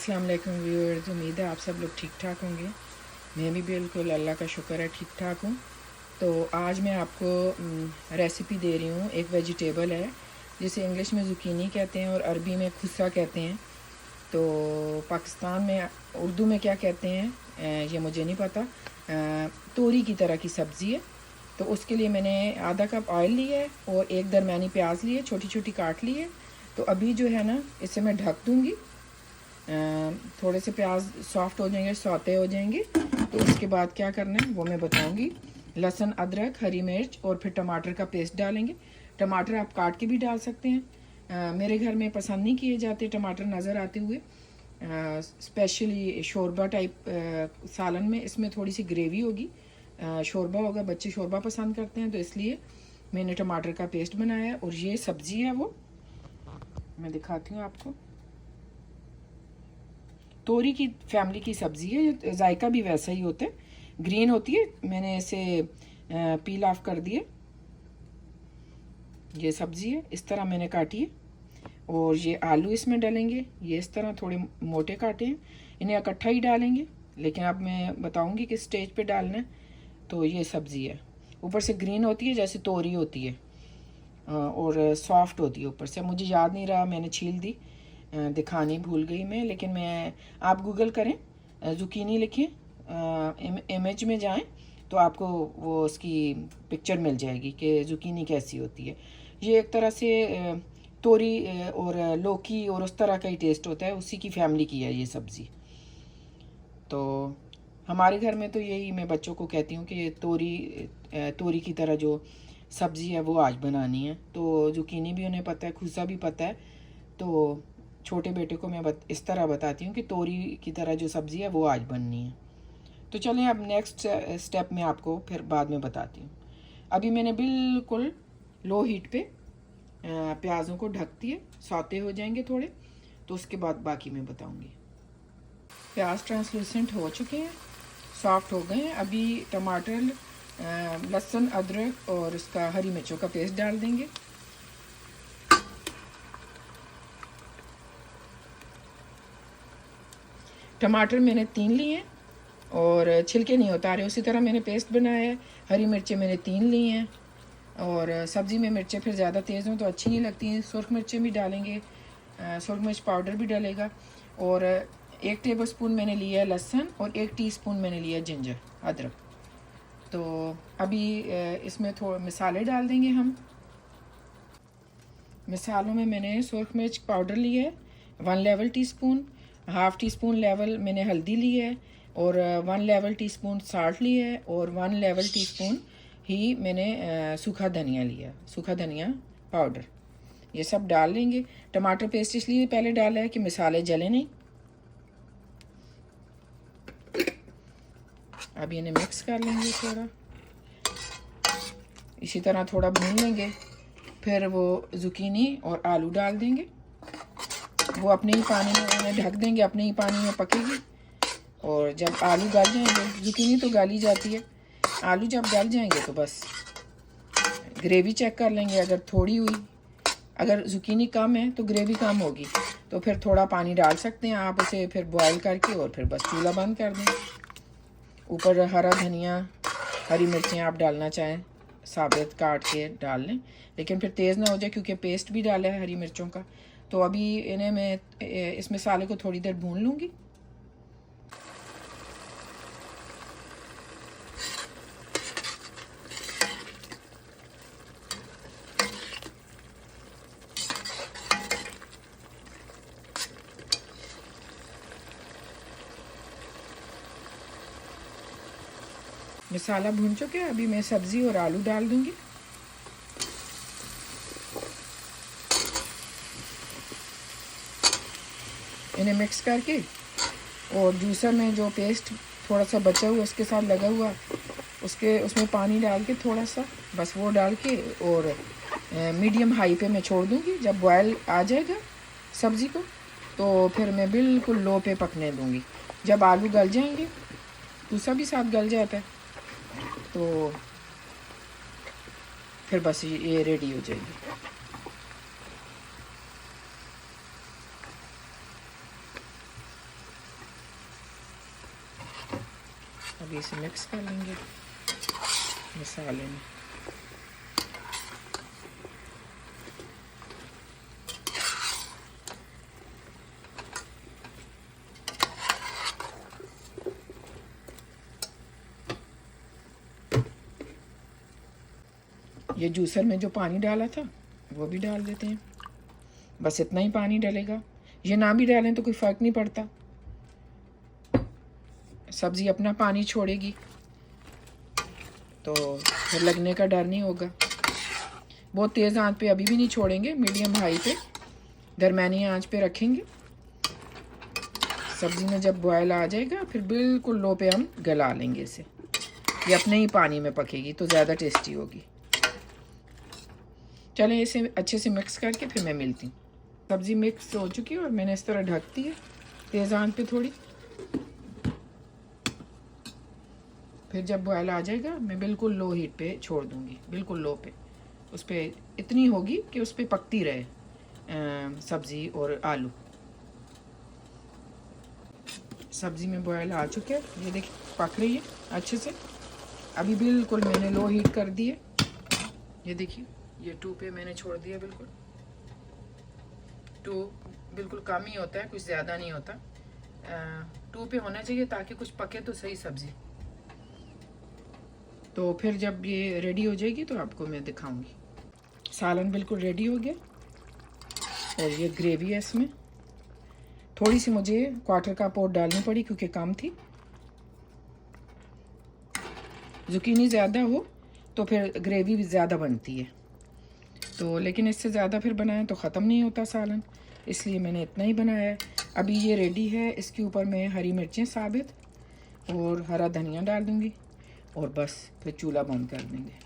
अस्सलाम वालेकुम व्यूअर्स, उम्मीद है आप सब लोग ठीक ठाक होंगे। मैं भी बिल्कुल अल्लाह का शुक्र है ठीक ठाक हूँ। तो आज मैं आपको रेसिपी दे रही हूँ। एक वेजिटेबल है जिसे इंग्लिश में ज़ुकीनी कहते हैं और अरबी में खुस्सा कहते हैं। तो पाकिस्तान में उर्दू में क्या कहते हैं ये मुझे नहीं पता। तोरी की तरह की सब्ज़ी है। तो उसके लिए मैंने आधा कप ऑयल लिया है और एक दरमियानी प्याज लिए, छोटी छोटी काट ली है। तो अभी जो है ना, इसे मैं ढक दूँगी। थोड़े से प्याज सॉफ्ट हो जाएंगे, सौते हो जाएंगे, तो उसके बाद क्या करना है वो मैं बताऊंगी। लहसुन, अदरक, हरी मिर्च और फिर टमाटर का पेस्ट डालेंगे। टमाटर आप काट के भी डाल सकते हैं। मेरे घर में पसंद नहीं किए जाते टमाटर नज़र आते हुए। स्पेशली शोरबा टाइप सालन में इसमें थोड़ी सी ग्रेवी होगी, शोरबा होगा, बच्चे शोरबा पसंद करते हैं, तो इसलिए मैंने टमाटर का पेस्ट बनाया है। और ये सब्ज़ी है वो मैं दिखाती हूँ आपको। तोरी की फैमिली की सब्ज़ी है, जायका भी वैसा ही होता है, ग्रीन होती है। मैंने इसे पील ऑफ कर दिए। ये सब्ज़ी है, इस तरह मैंने काटी है। और ये आलू इसमें डालेंगे, ये इस तरह थोड़े मोटे काटे हैं, इन्हें इकट्ठा ही डालेंगे, लेकिन अब मैं बताऊंगी किस स्टेज पे डालना है। तो ये सब्ज़ी है, ऊपर से ग्रीन होती है जैसे तोरी होती है, और सॉफ्ट होती है ऊपर से। मुझे याद नहीं रहा, मैंने छील दी, दिखानी भूल गई मैं। लेकिन मैं, आप गूगल करें, ज़ुकीनी लिखें, इमेज में जाएं तो आपको वो उसकी पिक्चर मिल जाएगी कि ज़ुकीनी कैसी होती है। ये एक तरह से तोरी और लौकी और उस तरह का ही टेस्ट होता है, उसी की फैमिली की है ये सब्ज़ी। तो हमारे घर में तो यही मैं बच्चों को कहती हूँ कि तोरी की तरह जो सब्ज़ी है वो आज बनानी है। तो ज़ुकीनी भी उन्हें पता है, खुसा भी पता है। तो छोटे बेटे को मैं इस तरह बताती हूँ कि तोरी की तरह जो सब्ज़ी है वो आज बननी है। तो चलें, अब नेक्स्ट स्टेप में आपको फिर बाद में बताती हूँ। अभी मैंने बिल्कुल लो हीट पे प्याज़ों को ढक दिए, सौते हो जाएंगे थोड़े, तो उसके बाद बाकी मैं बताऊँगी। प्याज ट्रांसलूसेंट हो चुके हैं, सॉफ्ट हो गए हैं। अभी टमाटर, लहसुन, अदरक और उसका हरी मिर्चों का पेस्ट डाल देंगे। टमाटर मैंने 3 लिए और छिलके नहीं उतारे, उसी तरह मैंने पेस्ट बनाया है। हरी मिर्चें मैंने 3 ली हैं। और सब्ज़ी में मिर्चें फिर ज़्यादा तेज़ हों तो अच्छी नहीं लगती हैं, सुरख मिर्चें भी डालेंगे, सुरख मिर्च पाउडर भी डालेगा। और 1 टेबलस्पून मैंने लिया है लहसुन और 1 टीस्पून मैंने लिया जिंजर, अदरक। तो अभी इसमें थोड़ा मसाले डाल देंगे हम। मसालों में मैंने सुरख मिर्च पाउडर लिया है 1 level teaspoon, half tea spoon level मैंने हल्दी ली है, और 1 लेवल टीस्पून साल्ट लिया है, और 1 लेवल टीस्पून ही मैंने सूखा धनिया लिया, सूखा धनिया पाउडर। ये सब डाल लेंगे। टमाटर पेस्ट इसलिए पहले डाला है कि मसाले जले नहीं। अब इन्हें मिक्स कर लेंगे थोड़ा, इसी तरह थोड़ा भून लेंगे। फिर वो ज़ुकीनी और आलू डाल देंगे, वो अपने ही पानी में उन्हें ढक देंगे, अपने ही पानी में पकेगी। और जब आलू गल जाएंगे, ज़ुकीनी तो गल ही जाती है, आलू जब गल जाएंगे तो बस ग्रेवी चेक कर लेंगे। अगर थोड़ी हुई, अगर ज़ुकीनी कम है तो ग्रेवी कम होगी, तो फिर थोड़ा पानी डाल सकते हैं आप, उसे फिर बॉयल करके और फिर बस चूल्हा बंद कर दें। ऊपर हरा धनिया, हरी मिर्चें आप डालना चाहें साबित काट के डाल लें, लेकिन फिर तेज़ ना हो जाए क्योंकि पेस्ट भी डाला है हरी मिर्चों का। तो अभी इन्हें मैं इस मसाले को थोड़ी देर भून लूँगी। मसाला भून चुके हैं, अभी मैं सब्ज़ी और आलू डाल दूँगी। इन्हें मिक्स करके, और जूसर में जो पेस्ट थोड़ा सा बचा हुआ उसके साथ लगा हुआ, उसमें पानी डाल के थोड़ा सा, बस वो डाल के, और मीडियम हाई पे मैं छोड़ दूँगी। जब बॉयल आ जाएगा सब्ज़ी को तो फिर मैं बिल्कुल लो पे पकने दूँगी। जब आलू गल जाएंगे, दूसरा भी साथ गल जाता है, तो फिर बस ये रेडी हो जाएगी। अभी इसे मिक्स कर लेंगे मसाले में। ये जूसर में जो पानी डाला था वो भी डाल देते हैं। बस इतना ही पानी डलेगा, ये ना भी डालें तो कोई फ़र्क नहीं पड़ता, सब्ज़ी अपना पानी छोड़ेगी तो फिर लगने का डर नहीं होगा। बहुत तेज़ आंच पे अभी भी नहीं छोड़ेंगे, मीडियम हाई पे दरमियानी आंच पे रखेंगे। सब्ज़ी में जब बॉयल आ जाएगा फिर बिल्कुल लो पे हम गला लेंगे इसे। ये अपने ही पानी में पकेगी तो ज़्यादा टेस्टी होगी। चलें इसे अच्छे से मिक्स करके फिर मैं मिलती हूँ। सब्ज़ी मिक्स हो चुकी है और मैंने इस तरह ढक दी है तेज़ आंच पे थोड़ी। फिर जब बॉयल आ जाएगा मैं बिल्कुल लो हीट पे छोड़ दूँगी, बिल्कुल लो पे। उस पर इतनी होगी कि उस पर पकती रहे सब्ज़ी और आलू। सब्ज़ी में बॉयल आ चुके हैं, ये देखिए पक रही है अच्छे से। अभी बिल्कुल मैंने लो हीट कर दी है, ये देखिए ये 2 पे मैंने छोड़ दिया। बिल्कुल 2 बिल्कुल कम ही होता है, कुछ ज़्यादा नहीं होता। 2 पे होना चाहिए ताकि कुछ पके तो सही सब्ज़ी। तो फिर जब ये रेडी हो जाएगी तो आपको मैं दिखाऊंगी। सालन बिल्कुल रेडी हो गया और ये ग्रेवी है, इसमें थोड़ी सी मुझे 1/4 कप और डालनी पड़ी क्योंकि कम थी। जुकीनी ज़्यादा हो तो फिर ग्रेवी भी ज़्यादा बनती है, तो लेकिन इससे ज़्यादा फिर बनाएं तो ख़त्म नहीं होता सालन, इसलिए मैंने इतना ही बनाया है। अभी ये रेडी है, इसके ऊपर मैं हरी मिर्चें साबित और हरा धनिया डाल दूँगी और बस फिर चूल्हा बंद कर देंगे।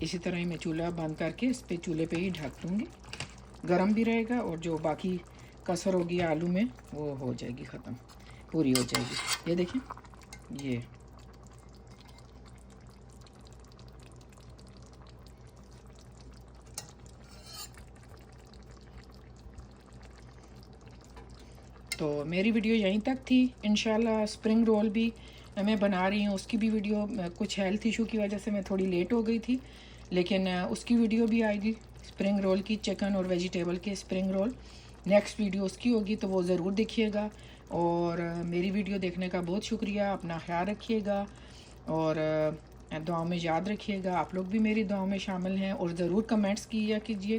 इसी तरह ही मैं चूल्हा बंद करके इस पे चूल्हे पे ही ढक दूँगी, गरम भी रहेगा और जो बाकी कसर होगी आलू में वो हो जाएगी ख़त्म, पूरी हो जाएगी। ये देखें ये तो मेरी वीडियो यहीं तक थी। इंशाल्लाह स्प्रिंग रोल भी मैं बना रही हूँ, उसकी भी वीडियो कुछ हेल्थ इशू की वजह से मैं थोड़ी लेट हो गई थी, लेकिन उसकी वीडियो भी आएगी स्प्रिंग रोल की, चिकन और वेजिटेबल के स्प्रिंग रोल। नेक्स्ट वीडियो उसकी होगी तो वो ज़रूर देखिएगा। और मेरी वीडियो देखने का बहुत शुक्रिया, अपना ख्याल रखिएगा और दुआओं में याद रखिएगा। आप लोग भी मेरी दुआओं में शामिल हैं और ज़रूर कमेंट्स किया कीजिए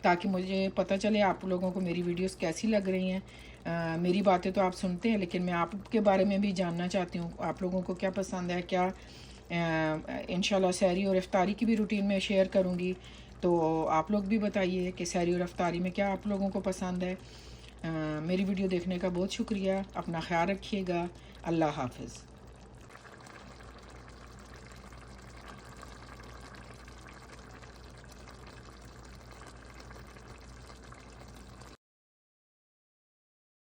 ताकि मुझे पता चले आप लोगों को मेरी वीडियोस कैसी लग रही हैं। मेरी बातें तो आप सुनते हैं, लेकिन मैं आपके बारे में भी जानना चाहती हूँ, आप लोगों को क्या पसंद है। क्या इंशाल्लाह सहरी और इफ्तारी की भी रूटीन में शेयर करूँगी, तो आप लोग भी बताइए कि सहरी और इफ्तारी में क्या आप लोगों को पसंद है। मेरी वीडियो देखने का बहुत शुक्रिया, अपना ख्याल रखिएगा। अल्लाह हाफ़िज़।